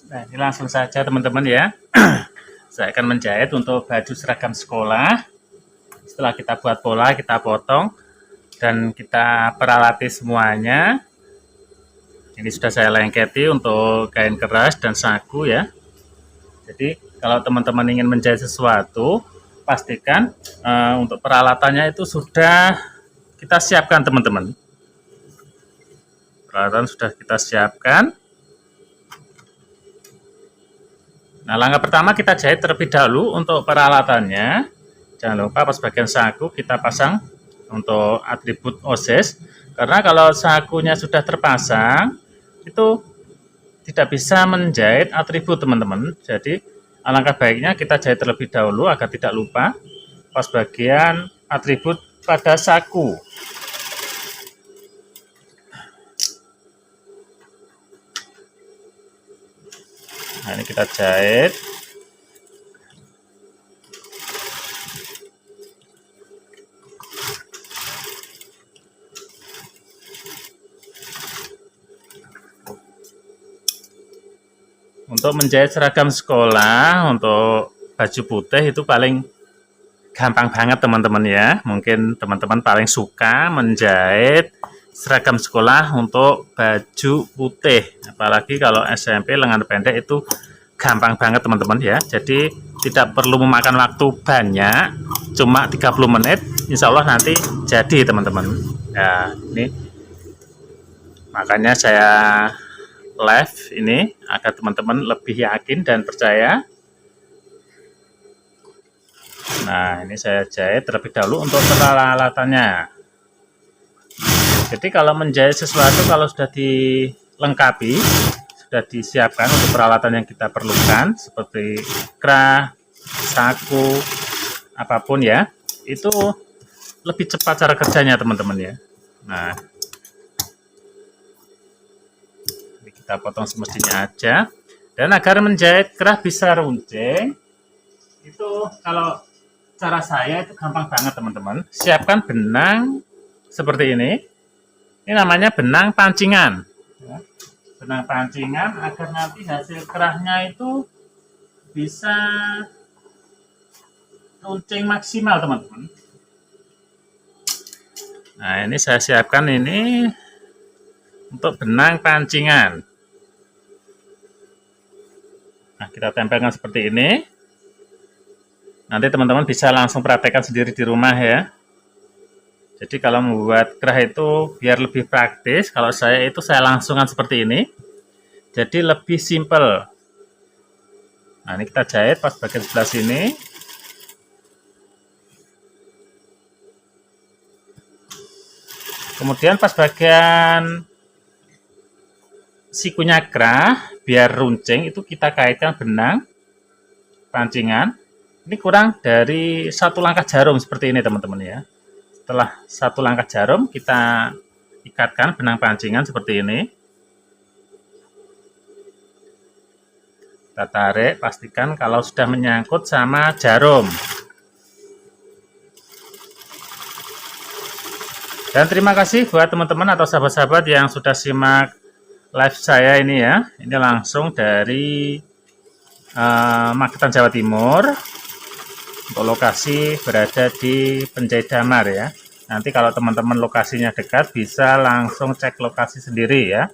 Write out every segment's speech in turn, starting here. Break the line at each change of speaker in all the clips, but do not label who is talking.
Nah, ini langsung saja teman-teman ya. Saya akan menjahit untuk baju seragam sekolah. Setelah kita buat pola, kita potong dan kita peralati semuanya. Ini sudah saya lengketi untuk kain keras dan saku ya. Jadi kalau teman-teman ingin menjahit sesuatu, pastikan untuk peralatannya itu sudah kita siapkan teman-teman. Peralatan sudah kita siapkan. Nah, langkah pertama kita jahit terlebih dahulu untuk peralatannya. Jangan lupa pas bagian saku kita pasang untuk atribut OSIS. Karena kalau sakunya sudah terpasang, itu tidak bisa menjahit atribut teman-teman. Jadi alangkah baiknya kita jahit terlebih dahulu agar tidak lupa pas bagian atribut pada saku. Nah, ini kita jahit. Untuk menjahit seragam sekolah untuk baju putih itu paling gampang banget teman-teman ya. Mungkin teman-teman paling suka menjahit seragam sekolah untuk baju putih. Apalagi kalau SMP lengan pendek itu gampang banget teman-teman ya. Jadi tidak perlu memakan waktu banyak, cuma 30 menit. Insya Allah nanti jadi teman-teman. Ya, ini makanya saya live ini agar teman-teman lebih yakin dan percaya. Nah, ini saya jahit terlebih dahulu untuk peralatannya. Jadi kalau menjahit sesuatu kalau sudah dilengkapi, sudah disiapkan untuk peralatan yang kita perlukan seperti kerah, saku, apapun ya, itu lebih cepat cara kerjanya teman-teman ya. Nah, ini kita potong semestinya aja. Dan agar menjahit kerah bisa runcing, itu kalau cara saya itu gampang banget teman-teman. Siapkan benang seperti ini. Ini namanya benang pancingan. Benang pancingan agar nanti hasil kerahnya itu bisa runcing maksimal teman-teman. Nah, ini saya siapkan ini untuk benang pancingan. Nah, kita tempelkan seperti ini. Nanti teman-teman bisa langsung praktekkan sendiri di rumah ya. Jadi kalau membuat kerah itu biar lebih praktis, kalau saya itu saya langsungkan seperti ini. Jadi lebih simple. Nah, ini kita jahit pas bagian sebelah sini. Kemudian pas bagian sikunya kerah, biar runcing itu kita kaitkan benang pancingan. Ini kurang dari 1 langkah jarum seperti ini teman-teman ya. Setelah 1 langkah jarum kita ikatkan benang pancingan seperti ini. Kita tarik, pastikan kalau sudah menyangkut sama jarum. Dan terima kasih buat teman-teman atau sahabat-sahabat yang sudah simak live saya ini ya. Ini langsung dari Magetan, Jawa Timur. Untuk lokasi berada di Penjahit Damar ya. Nanti kalau teman-teman lokasinya dekat bisa langsung cek lokasi sendiri ya.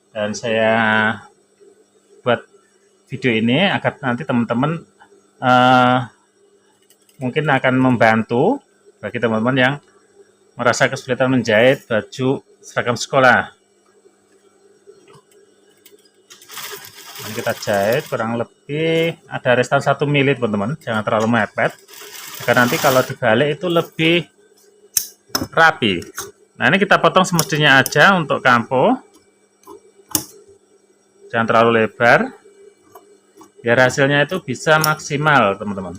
Dan saya buat video ini agar nanti teman-teman mungkin akan membantu bagi teman-teman yang merasa kesulitan menjahit baju seragam sekolah. Ini kita jahit kurang lebih ada restan 1 mili teman-teman, jangan terlalu mepet agar nanti kalau dibalik itu lebih rapi. Nah, ini kita potong semestinya aja untuk kampo, jangan terlalu lebar biar hasilnya itu bisa maksimal teman-teman.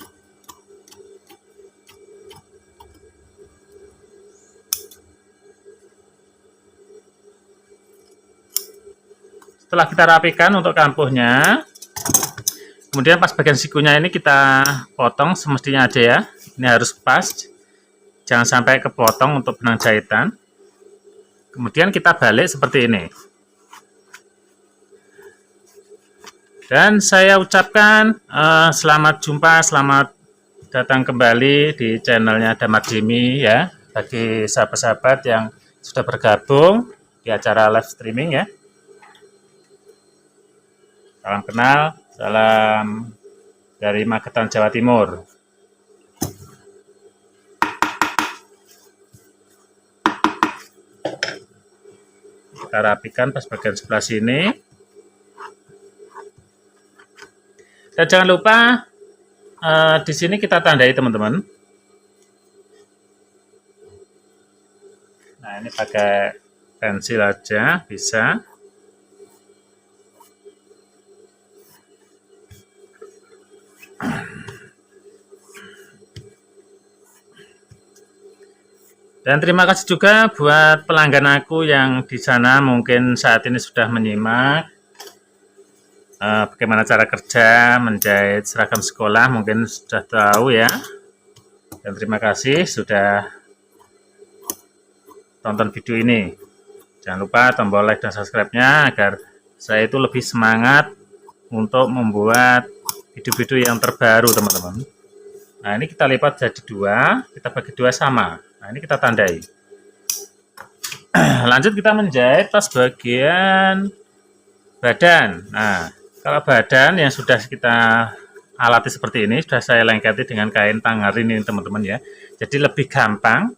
Setelah kita rapikan untuk kampuhnya, kemudian pas bagian sikunya ini kita potong semestinya aja ya. Ini harus pas, jangan sampai kepotong untuk benang jahitan. Kemudian kita balik seperti ini. Dan saya ucapkan selamat jumpa, selamat datang kembali di channelnya Damar Jimmy ya, bagi sahabat-sahabat yang sudah bergabung di acara live streaming ya. Salam kenal, salam dari Magetan, Jawa Timur. Kita rapikan pas bagian sebelah sini. Dan jangan lupa di sini kita tandai teman-teman. Nah, ini pakai pensil aja bisa. Dan terima kasih juga buat pelanggan aku yang di sana mungkin saat ini sudah menyimak bagaimana cara kerja menjahit seragam sekolah, mungkin sudah tahu ya. Dan terima kasih sudah tonton video ini. Jangan lupa tombol like dan subscribe-nya agar saya itu lebih semangat untuk membuat video-video yang terbaru teman-teman. Nah, ini kita lipat jadi dua, kita bagi dua sama. Nah, ini kita tandai. Lanjut kita menjahit pas bagian badan. Nah, kalau badan yang sudah kita alati seperti ini, sudah saya lengketi dengan kain tanggarin ini teman-teman ya. Jadi lebih gampang.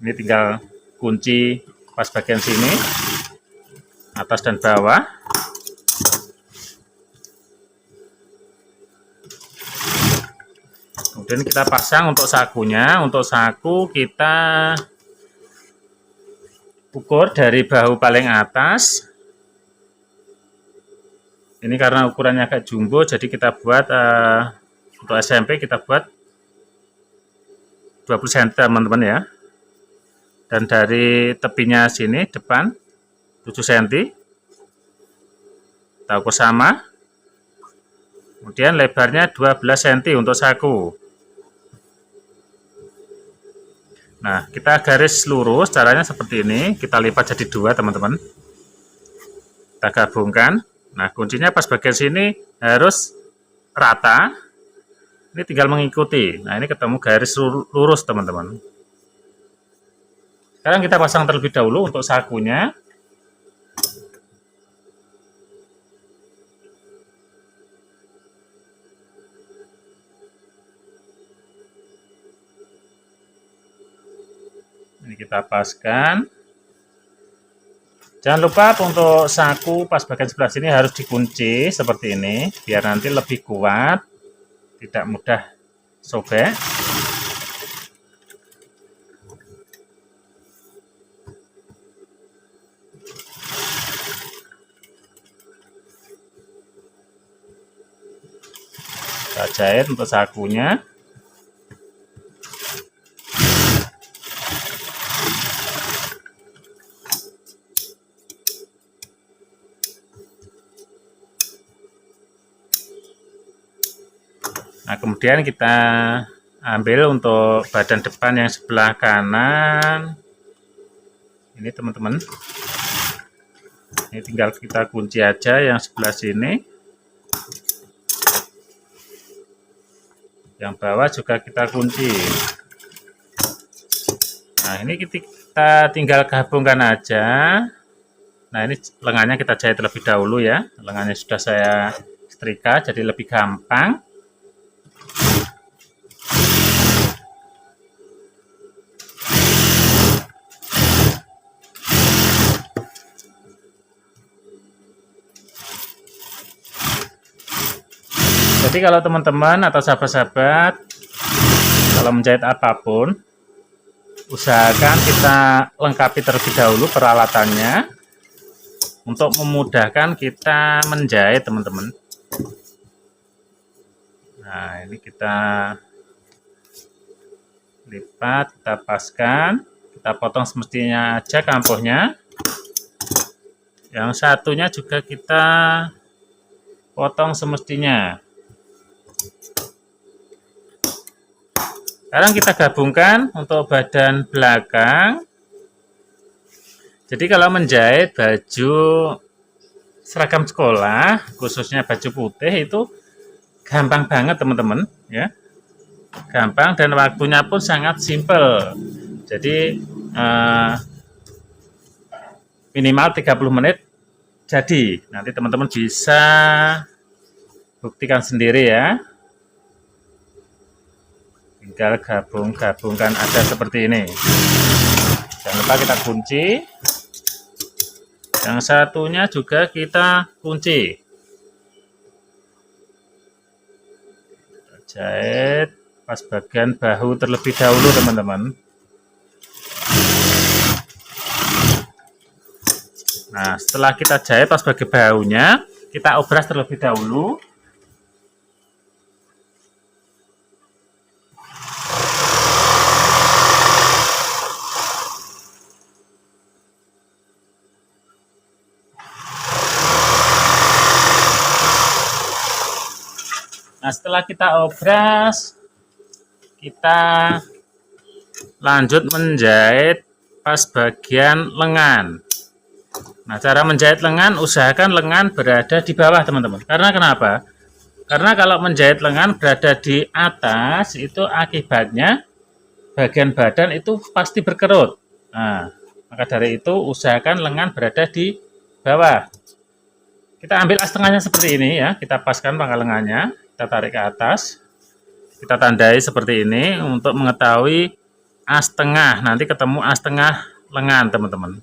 Ini tinggal kunci pas bagian sini, atas dan bawah. Kemudian kita pasang untuk sakunya. Untuk saku kita ukur dari bahu paling atas. Ini karena ukurannya agak jumbo, jadi kita buat untuk SMP kita buat 20 cm teman-teman ya. Dan dari tepinya sini depan 7 cm. Kita ukur sama. Kemudian lebarnya 12 cm untuk saku. Nah, kita garis lurus, caranya seperti ini. Kita lipat jadi dua, teman-teman. Kita gabungkan. Nah, kuncinya pas bagian sini harus rata. Ini tinggal mengikuti. Nah, ini ketemu garis lurus, teman-teman. Sekarang kita pasang terlebih dahulu untuk sakunya. Ini kita paskan. Jangan lupa untuk saku pas bagian sebelah sini harus dikunci seperti ini, biar nanti lebih kuat, tidak mudah sobek. Kita jahit untuk sakunya. Nah, kemudian kita ambil untuk badan depan yang sebelah kanan. Ini teman-teman. Ini tinggal kita kunci aja yang sebelah sini. Yang bawah juga kita kunci. Nah, ini kita tinggal gabungkan aja. Nah, ini lengannya kita jahit terlebih dahulu ya. Lengannya sudah saya setrika, jadi lebih gampang. Jadi kalau teman-teman atau sahabat-sahabat kalau menjahit apapun, usahakan kita lengkapi terlebih dahulu peralatannya untuk memudahkan kita menjahit teman-teman. Nah, ini kita lipat, kita paskan, kita potong semestinya aja kampuhnya. Yang satunya juga kita potong semestinya. Sekarang kita gabungkan untuk badan belakang. Jadi kalau menjahit baju seragam sekolah, khususnya baju putih itu gampang banget teman-teman ya. Gampang dan waktunya pun sangat simple. Jadi minimal 30 menit jadi. Nanti teman-teman bisa buktikan sendiri ya. Tinggal gabungkan aja seperti ini. Jangan lupa kita kunci. Yang satunya juga kita kunci. Kita jahit pas bagian bahu terlebih dahulu teman-teman. Nah, setelah kita jahit pas bagian bahunya, kita obras terlebih dahulu. Nah, setelah kita obras, kita lanjut menjahit pas bagian lengan. Nah, cara menjahit lengan, usahakan lengan berada di bawah, teman-teman. Karena kenapa? Karena kalau menjahit lengan berada di atas, itu akibatnya bagian badan itu pasti berkerut. Nah, maka dari itu usahakan lengan berada di bawah. Kita ambil as tengahnya seperti ini ya, kita paskan pangkal lengannya, kita tarik ke atas, kita tandai seperti ini untuk mengetahui as tengah, nanti ketemu as tengah lengan teman-teman.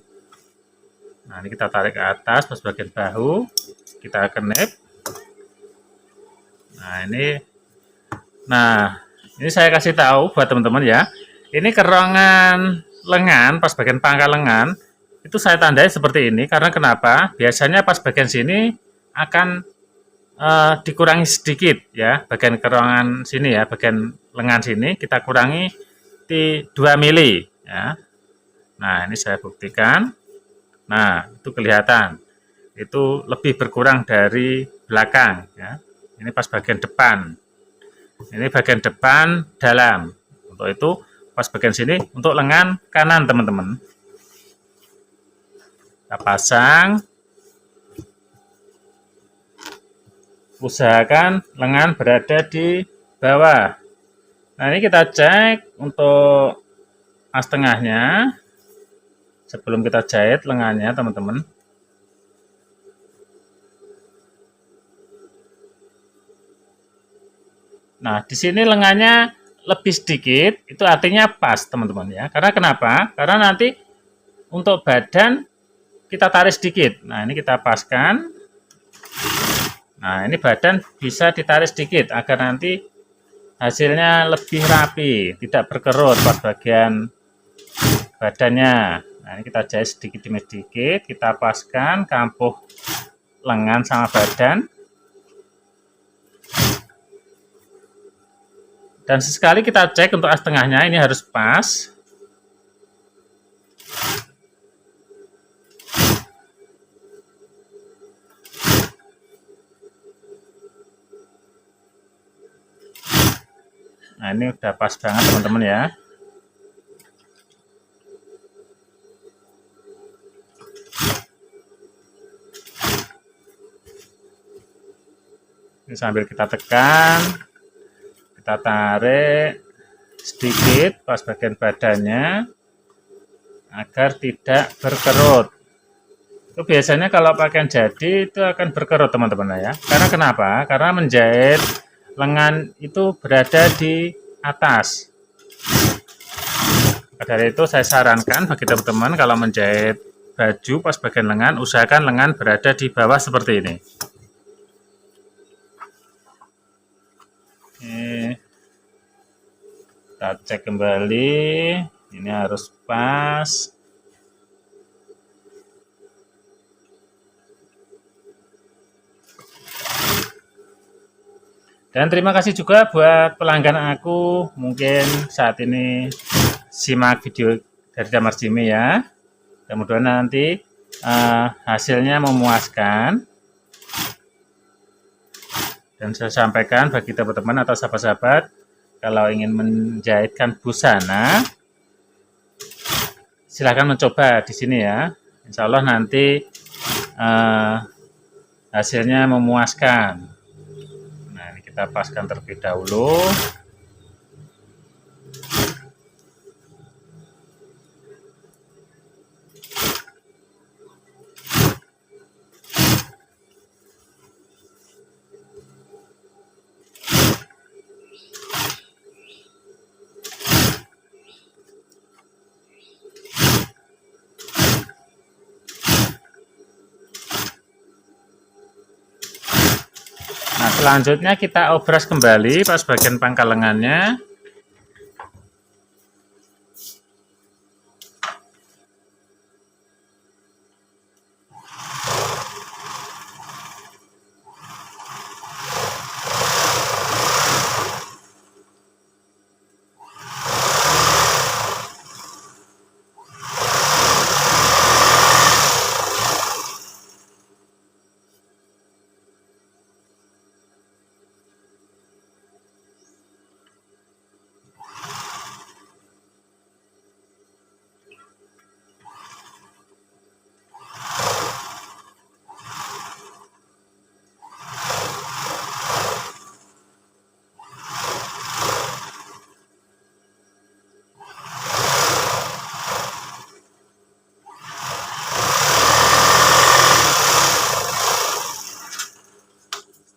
Nah, ini kita tarik ke atas pas bagian bahu, kita kenip. Nah ini saya kasih tahu buat teman-teman ya, ini kerongan lengan pas bagian pangkal lengan itu saya tandai seperti ini karena kenapa? Biasanya pas bagian sini akan dikurangi sedikit ya, bagian kerongan sini ya, bagian lengan sini kita kurangi di 2 mili ya. Nah, ini saya buktikan. Nah, itu kelihatan. Itu lebih berkurang dari belakang ya. Ini pas bagian depan. Ini bagian depan dalam. Untuk itu pas bagian sini untuk lengan kanan teman-teman. Kita pasang. Usahakan lengan berada di bawah. Nah, ini kita cek untuk as tengahnya sebelum kita jahit lengannya teman-teman. Nah, di sini lengannya lebih sedikit, itu artinya pas teman-teman ya. Karena kenapa? Karena nanti untuk badan kita tarik sedikit. Nah, ini kita paskan. Nah, ini badan bisa ditarik sedikit agar nanti hasilnya lebih rapi, tidak berkerut pas bagian badannya. Nah, ini kita jahit sedikit demi sedikit, kita paskan kampuh lengan sama badan. Dan sesekali kita cek untuk as tengahnya, ini harus pas. Nah, ini udah pas banget teman-teman ya. Ini sambil kita tekan, kita tarik sedikit pas bagian badannya agar tidak berkerut. Itu biasanya kalau pakaian jadi itu akan berkerut teman-teman ya. Karena kenapa? Karena menjahit lengan itu berada di atas. Dari itu saya sarankan bagi teman-teman kalau menjahit baju pas bagian lengan, usahakan lengan berada di bawah seperti ini. Kita cek kembali, ini harus pas. Dan terima kasih juga buat pelanggan aku, mungkin saat ini simak video dari Damar Jimmy ya. Mudah-mudahan nanti hasilnya memuaskan. Dan saya sampaikan bagi teman-teman atau sahabat-sahabat, kalau ingin menjahitkan busana, silahkan mencoba di sini ya. Insya Allah nanti hasilnya memuaskan. Nah, ini kita paskan terlebih dahulu. Nah, selanjutnya kita obras kembali pas bagian pangkal lengannya.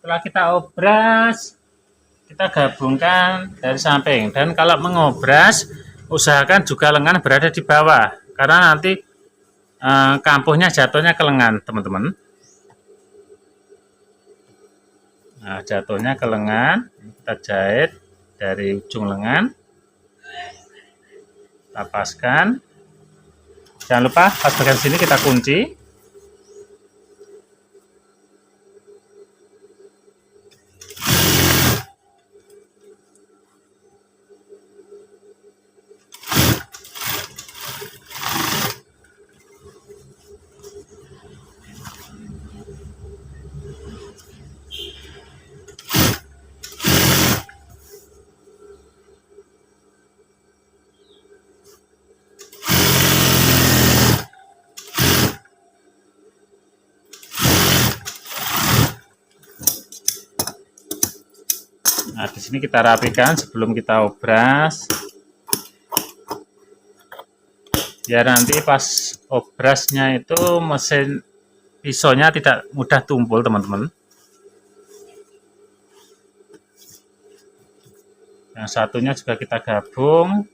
Setelah kita obras, kita gabungkan dari samping. Dan kalau mengobras, usahakan juga lengan berada di bawah, karena nanti kampuhnya jatuhnya ke lengan, teman-teman. Nah, jatuhnya ke lengan, kita jahit dari ujung lengan, kita paskan. Jangan lupa pas bagian sini kita kunci. Nah, di sini kita rapikan sebelum kita obras. Ya, nanti pas obrasnya itu mesin pisaunya tidak mudah tumpul, teman-teman. Yang satunya juga kita gabung.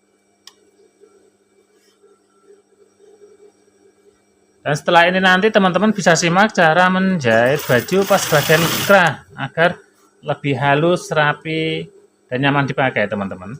Dan setelah ini nanti teman-teman bisa simak cara menjahit baju pas bagian kerah agar lebih halus, rapi, dan nyaman dipakai, teman-teman.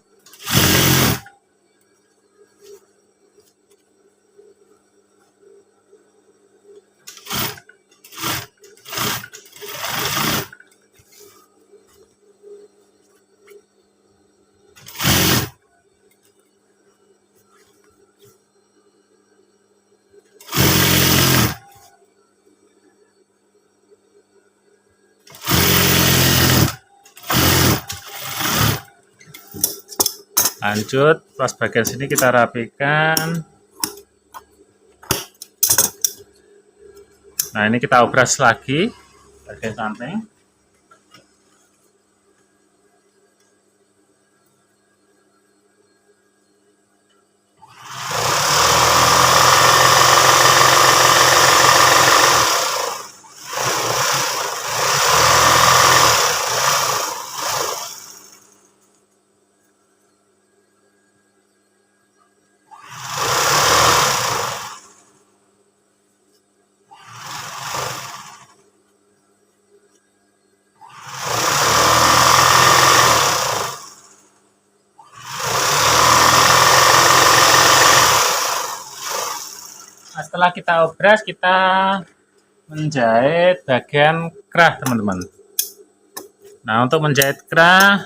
Lanjut, pas bagian sini kita rapikan. Nah, ini kita obras lagi bagian samping. Nah, setelah kita obras, kita menjahit bagian kerah, teman-teman. Nah, untuk menjahit kerah,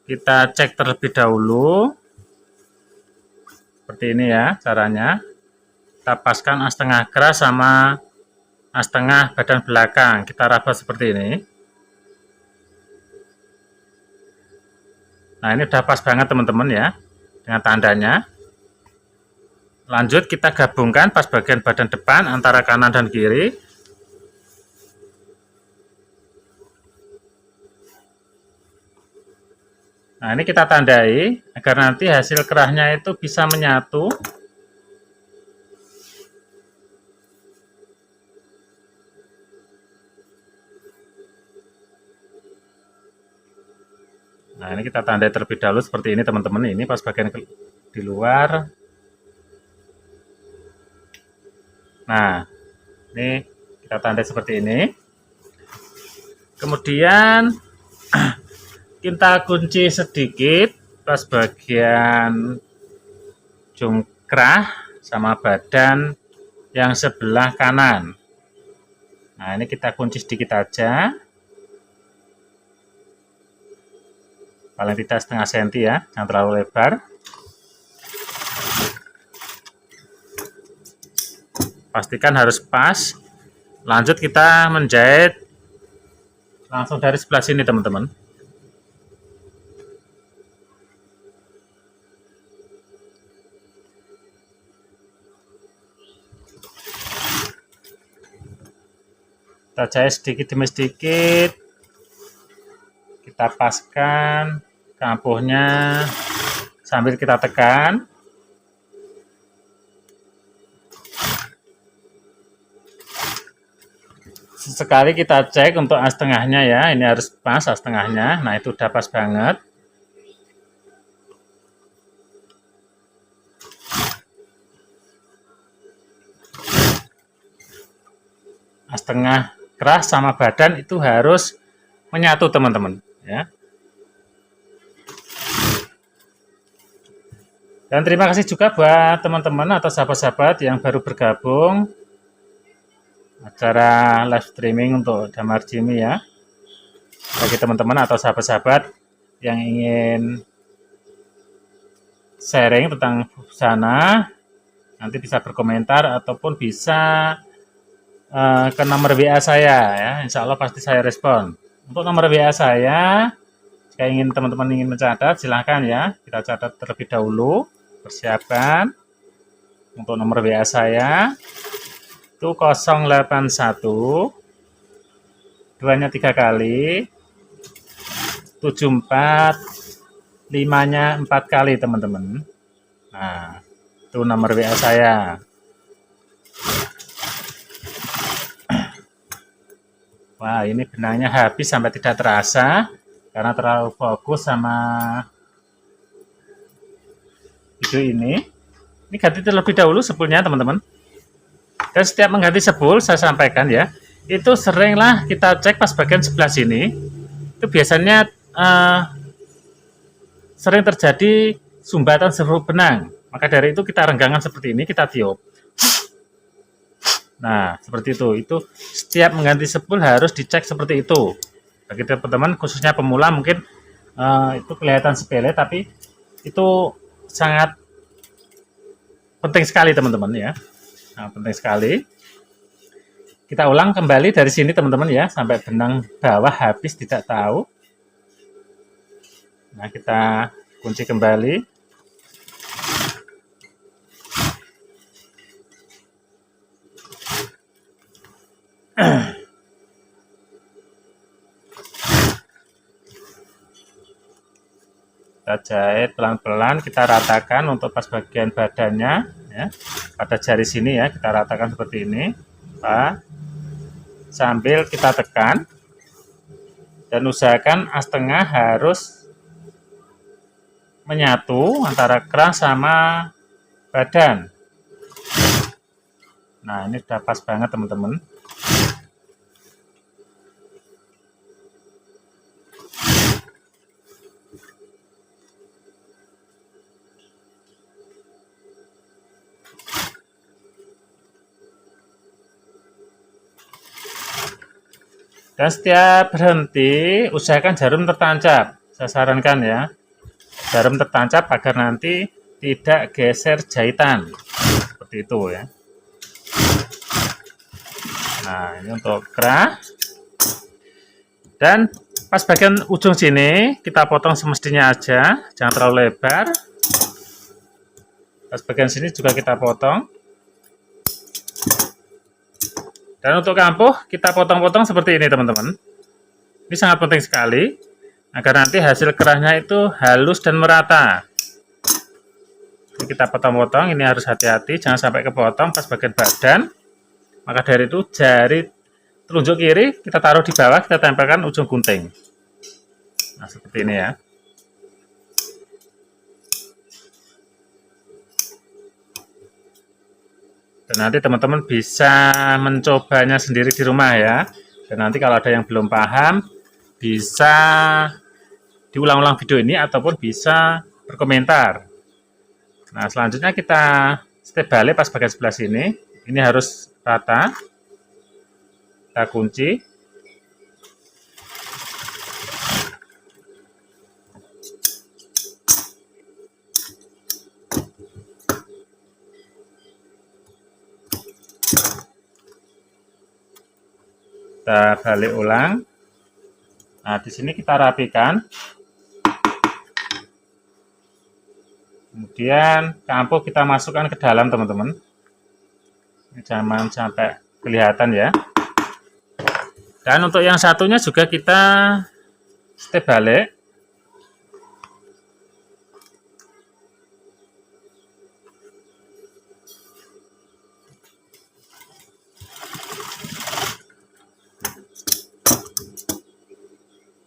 kita cek terlebih dahulu. Seperti ini ya caranya. Kita paskan as tengah kerah sama as tengah badan belakang. Kita rabat seperti ini. Nah, ini udah pas banget, teman-teman ya, dengan tandanya. Lanjut kita gabungkan pas bagian badan depan antara kanan dan kiri. Nah, ini kita tandai agar nanti hasil kerahnya itu bisa menyatu. Nah, ini kita tandai terlebih dahulu seperti ini teman-teman. Ini pas bagian di luar. Nah, ini kita tandai seperti ini. Kemudian kita kunci sedikit pas bagian jungkrah sama badan yang sebelah kanan. Nah, ini kita kunci sedikit aja. Paling tidak setengah senti ya, jangan terlalu lebar. Pastikan harus pas. Lanjut kita menjahit langsung dari sebelah sini teman-teman. Kita jahit sedikit demi sedikit. Kita paskan kampuhnya sambil kita tekan. Sesekali kita cek untuk as tengahnya ya, ini harus pas as tengahnya. Nah, itu udah pas banget. As tengah keras sama badan itu harus menyatu teman-teman ya. Dan terima kasih juga buat teman-teman atau sahabat-sahabat yang baru bergabung acara live streaming untuk Damar Jimmy ya. Bagi teman-teman atau sahabat-sahabat yang ingin sharing tentang busana, nanti bisa berkomentar ataupun bisa ke nomor WA saya ya. Insya Allah pasti saya respon. Untuk nomor WA saya, jika teman-teman ingin mencatat, silahkan ya. Kita catat terlebih dahulu. Persiapan untuk nomor WA saya itu 081 2-nya 3 kali 74 5-nya 4 kali teman-teman. Nah, itu nomor WA saya. Wah, ini benangnya habis sampai tidak terasa karena terlalu fokus sama video ini. Ini ganti terlebih dahulu sepulnya teman-teman. Dan setiap mengganti sepul saya sampaikan ya, itu seringlah kita cek pas bagian sebelah sini. Itu biasanya sering terjadi sumbatan seluruh benang. Maka dari itu kita renggangan seperti ini, kita tiup. Nah, seperti itu. Itu setiap mengganti sepul harus dicek seperti itu. Bagi teman-teman khususnya pemula mungkin itu kelihatan sepele, tapi itu sangat penting sekali teman-teman ya. Nah, penting sekali. Kita ulang kembali dari sini teman-teman ya, sampai benang bawah habis tidak tahu. Nah, kita kunci kembali. Kita jahit pelan-pelan, kita ratakan untuk pas bagian badannya ya. Pada jari sini ya, kita ratakan seperti ini. Pak. Sambil kita tekan dan usahakan as tengah harus menyatu antara keras sama badan. Nah, ini sudah pas banget teman-teman. Dan setiap berhenti, usahakan jarum tertancap. Saya sarankan ya, jarum tertancap agar nanti tidak geser jahitan. Seperti itu ya. Nah, ini untuk kerah. Dan pas bagian ujung sini, kita potong semestinya aja, jangan terlalu lebar. Pas bagian sini juga kita potong. Dan untuk kampuh, kita potong-potong seperti ini teman-teman. Ini sangat penting sekali, agar nanti hasil kerahnya itu halus dan merata. Ini kita potong-potong, ini harus hati-hati, jangan sampai kepotong pas bagian badan. Maka dari itu jari telunjuk kiri kita taruh di bawah, kita tempelkan ujung gunting. Nah, seperti ini ya. Dan nanti teman-teman bisa mencobanya sendiri di rumah ya. Dan nanti kalau ada yang belum paham, bisa diulang-ulang video ini ataupun bisa berkomentar. Nah, selanjutnya kita step balik pas bagian sebelah sini. Ini harus rata. Kita kunci. Kita balik ulang. Nah, di sini kita rapikan. Kemudian kampuh kita masukkan ke dalam, teman-teman. Jangan sampai kelihatan ya. Dan untuk yang satunya juga kita step balik.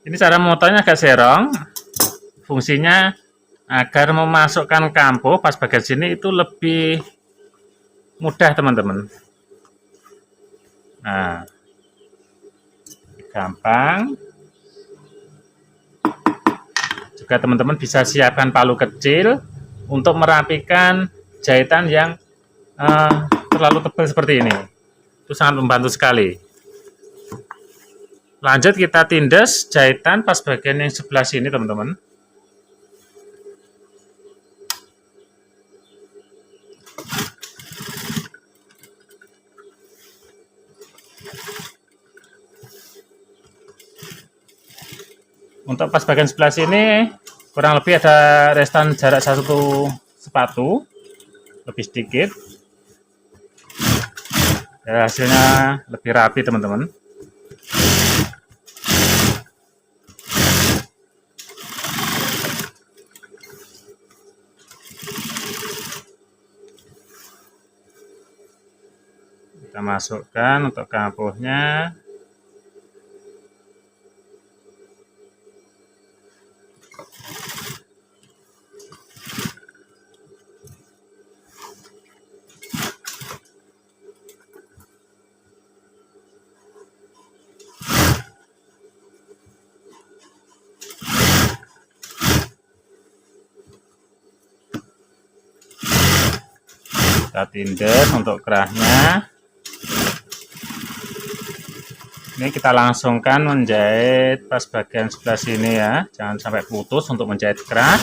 Ini cara memotongnya agak serong. Fungsinya agar memasukkan kampuh pas bagian sini itu lebih mudah, teman-teman. Nah, gampang. Juga teman-teman bisa siapkan palu kecil untuk merapikan jahitan yang terlalu tebal seperti ini. Itu sangat membantu sekali. Lanjut kita tindas jahitan pas bagian yang sebelah sini, teman-teman. Untuk pas bagian sebelah sini kurang lebih ada restan jarak 1 sepatu, lebih sedikit. Ya, hasilnya lebih rapi, teman-teman. Kita masukkan untuk kampuhnya. Kita tindas untuk kerahnya. Ini kita langsungkan menjahit pas bagian sebelah sini ya, jangan sampai putus untuk menjahit kerah.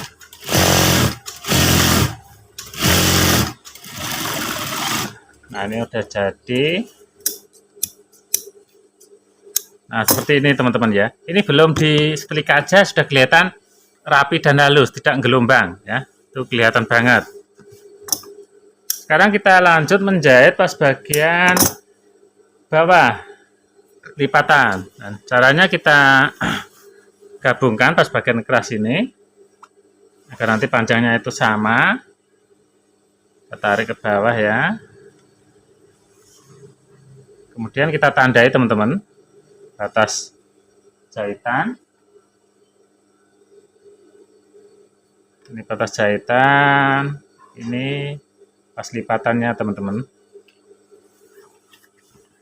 Nah, ini udah jadi. Nah, seperti ini, teman-teman ya. Ini belum disetelik aja sudah kelihatan rapi dan halus, tidak gelombang ya. Itu kelihatan banget. Sekarang kita lanjut menjahit pas bagian bawah lipatan. Nah, caranya kita gabungkan pas bagian keras ini agar nanti panjangnya itu sama. Kita tarik ke bawah ya. Kemudian kita tandai, teman-teman, batas jahitan. Ini batas jahitan, ini pas lipatannya, teman-teman.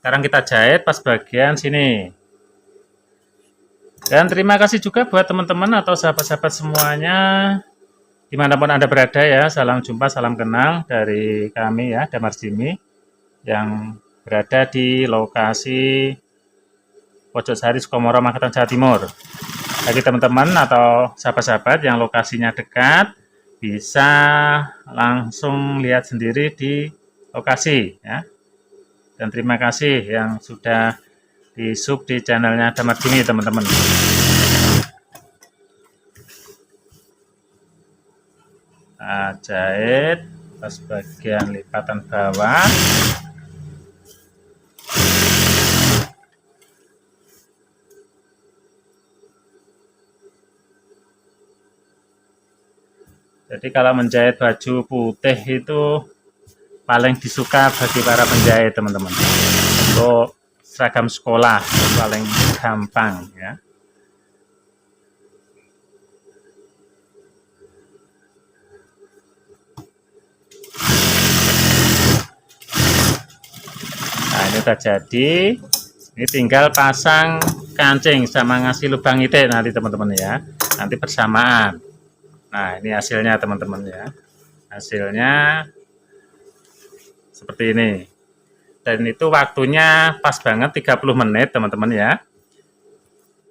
Sekarang kita jahit pas bagian sini. Dan terima kasih juga buat teman-teman atau sahabat-sahabat semuanya dimanapun Anda berada ya. Salam jumpa, salam kenal dari kami ya, Damar Jimmy, yang berada di lokasi Pojok Sari, Sukomoro, Magetan, Jawa Timur. Bagi teman-teman atau sahabat-sahabat yang lokasinya dekat, bisa langsung lihat sendiri di lokasi ya. Dan terima kasih yang sudah di-sub di channelnya Damar Jimmy, teman-teman. Nah, jahit pas bagian lipatan bawah. Jadi kalau menjahit baju putih itu paling disuka bagi para penjahit, teman-teman. Untuk seragam sekolah paling gampang ya. Nah, ini udah jadi. Ini tinggal pasang kancing sama ngasih lubang itik nanti, teman-teman ya. Nanti bersamaan. Nah, ini hasilnya, teman-teman ya. Hasilnya seperti ini. Dan itu waktunya pas banget 30 menit, teman-teman ya.